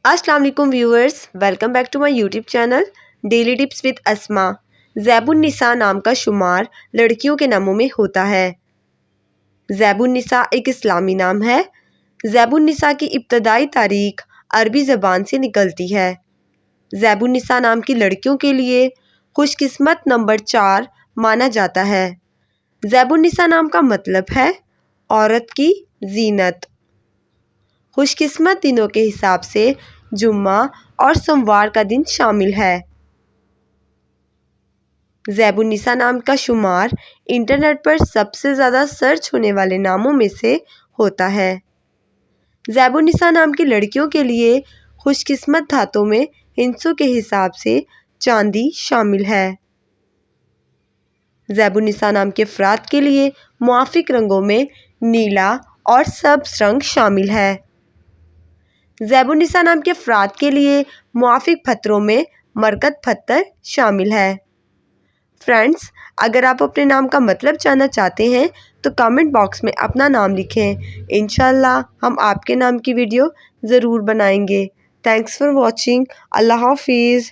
अस्सलाम वालेकुम viewers, welcome back to my YouTube channel daily tips with Asma. Zaibunnisa नाम का शुमार लड़कियों के नामों में होता है। ज़ैबुन्निसा एक इस्लामी नाम है। ज़ैबुन्निसा की इब्तदाई तारीख अरबी ज़बान से निकलती है। ज़ैबुन्निसा नाम की लड़कियों के लिए खुशकिस्मत नंबर 4 माना जाता है। ज़ैबुन्निसा नाम का मतलब है औरत की जीनत। खुशकिस्मत दिनों के हिसाब से जुम्मा और सोमवार का दिन शामिल है। ज़ैबुन्निसा नाम का शुमार इंटरनेट पर सबसे ज़्यादा सर्च होने वाले नामों में से होता है। ज़ैबुन्निसा नाम की लड़कियों के लिए खुशकिस्मत धातों में हिंसों के हिसाब से चांदी शामिल है। ज़ैबुन्निसा नाम के अफराद के लिए मुआफिक रंगों में नीला और सब्ज़ रंग शामिल है। ज़ैबुन्निसा नाम के अफराद के लिए मुआफिक पत्थरों में मरकत पत्थर शामिल है। फ्रेंड्स, अगर आप अपने नाम का मतलब जानना चाहते हैं तो कमेंट बॉक्स में अपना नाम लिखें। इंशाल्लाह हम आपके नाम की वीडियो ज़रूर बनाएंगे। Thanks for watching. अल्लाह हाफिज़।